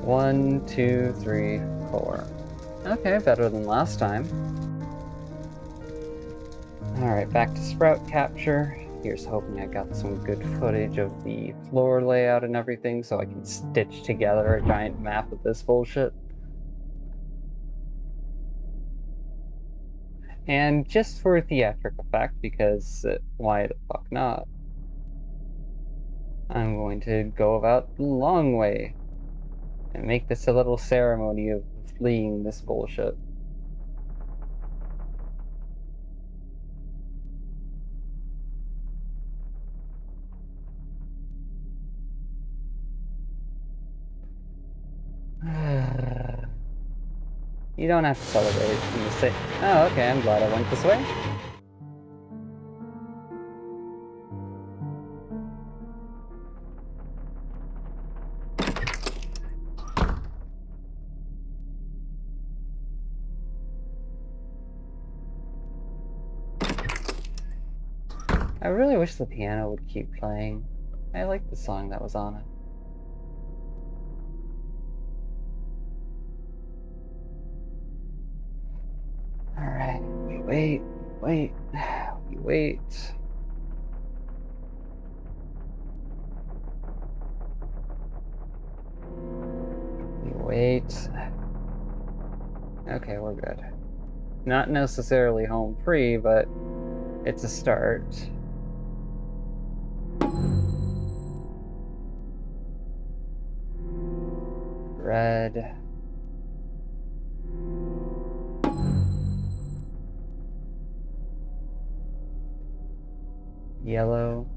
1, 2, 3, 4. Okay, better than last time. Alright, back to sprout capture. Here's hoping I got some good footage of the floor layout and everything so I can stitch together a giant map of this bullshit. And just for theatric effect, because why the fuck not? I'm going to go about the long way and make this a little ceremony of fleeing this bullshit. You don't have to celebrate. You just say, oh, okay, I'm glad I went this way. I really wish the piano would keep playing. I like the song that was on it. Alright, we wait. We wait. We wait. Okay, we're good. Not necessarily home free, but it's a start. Red. Yellow.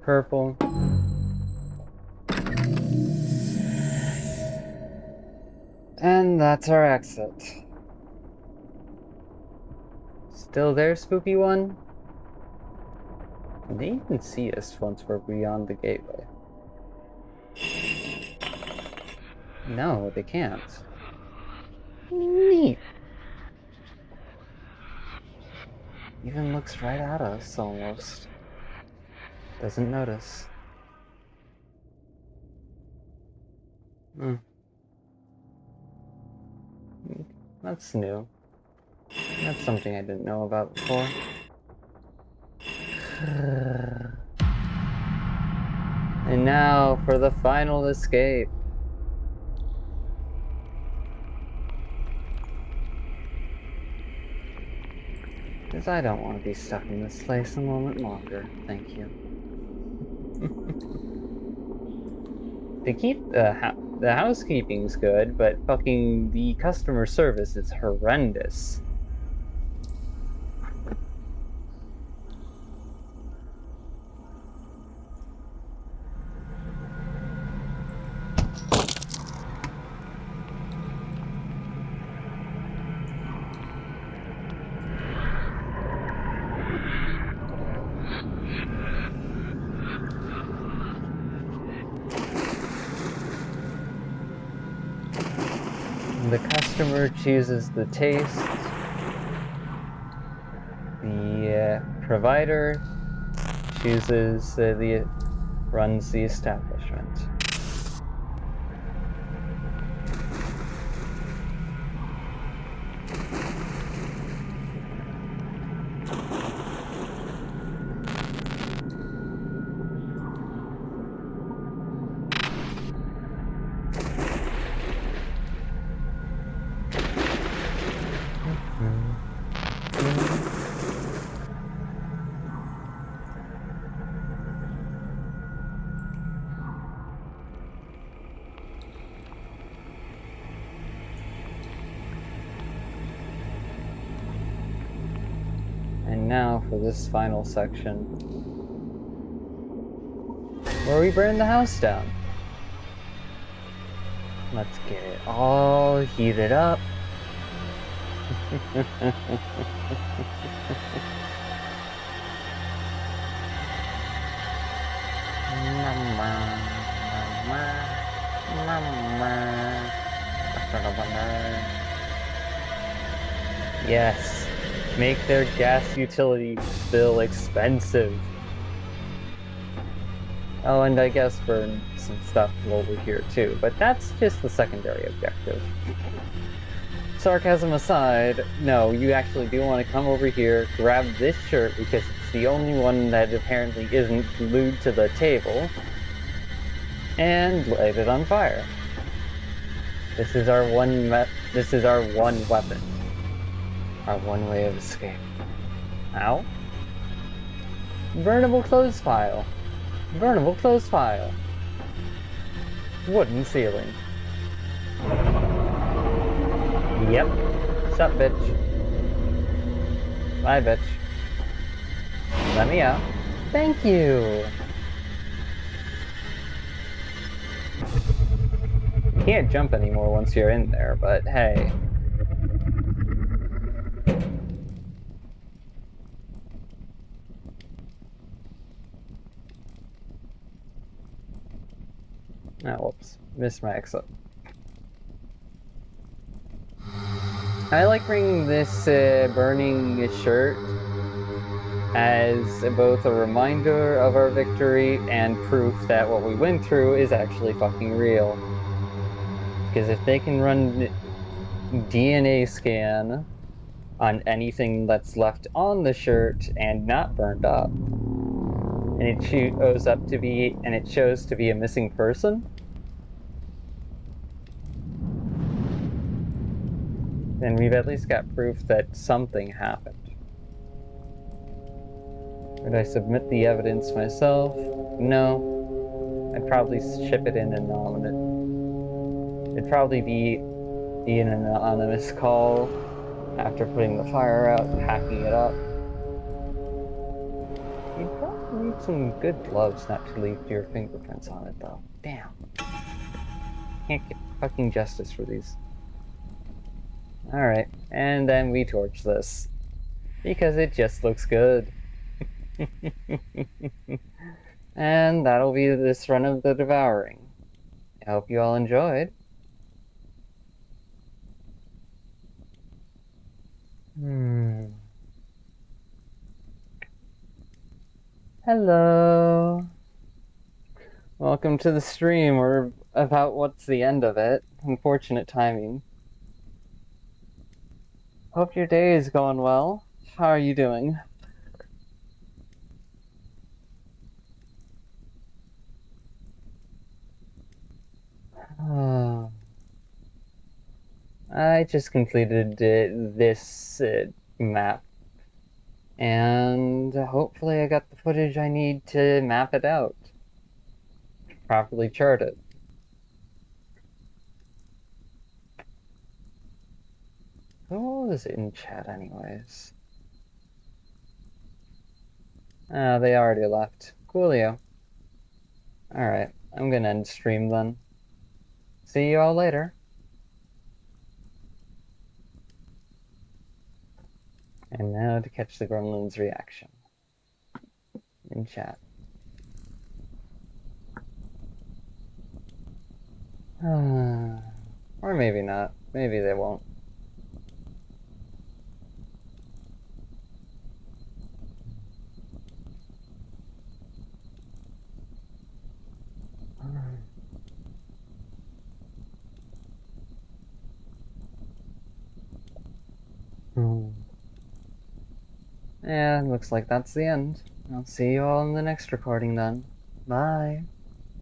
Purple. And that's our exit. Still there, spooky one? They even see us once we're beyond the gateway. No, they can't. Neat. Even looks right at us, almost. Doesn't notice. That's new. That's something I didn't know about before. And now for the final escape. Because I don't want to be stuck in this place a moment longer. Thank you. To keep the housekeeping's good, but fucking the customer service is horrendous. The customer chooses the taste. The provider chooses runs the establishment. And now for this final section, where we burn the house down. Let's get it all heated up. Yes, make their gas utility bill expensive. Oh, and I guess burn some stuff over here too, but that's just the secondary objective. Sarcasm aside, no, you actually do want to come over here, grab this shirt because it's the only one that apparently isn't glued to the table, and light it on fire. This is our one weapon. Our one way of escape. Ow. Burnable clothes pile. Burnable clothes pile. Wooden ceiling. Yep. Sup, bitch. Bye, bitch. Let me out. Thank you. You can't jump anymore once you're in there, but hey. Oh, whoops. Missed my exit. I like bringing this burning shirt as both a reminder of our victory and proof that what we went through is actually fucking real. Because if they can run DNA scan on anything that's left on the shirt and not burned up, and it shows to be a missing person, then we've at least got proof that something happened. Would I submit the evidence myself? No. I'd probably ship it in anonymous. It'd probably be an anonymous call after putting the fire out, hacking it up. You'd probably need some good gloves not to leave your fingerprints on it, though. Damn. Can't get fucking justice for these. Alright, and then we torch this. Because it just looks good. And that'll be this run of the Devouring. I hope you all enjoyed. Hello. Welcome to the stream. We're about what's the end of it. Unfortunate timing. Hope your day is going well. How are you doing? I just completed this map, and hopefully I got the footage I need to map it out, properly chart it. Who was in chat anyways? Oh, they already left. Coolio. Alright, I'm gonna end stream then. See you all later. And now to catch the gremlin's reaction. In chat. Or maybe not. Maybe they won't. Yeah, looks like that's the end. I'll see you all in the next recording then. Bye.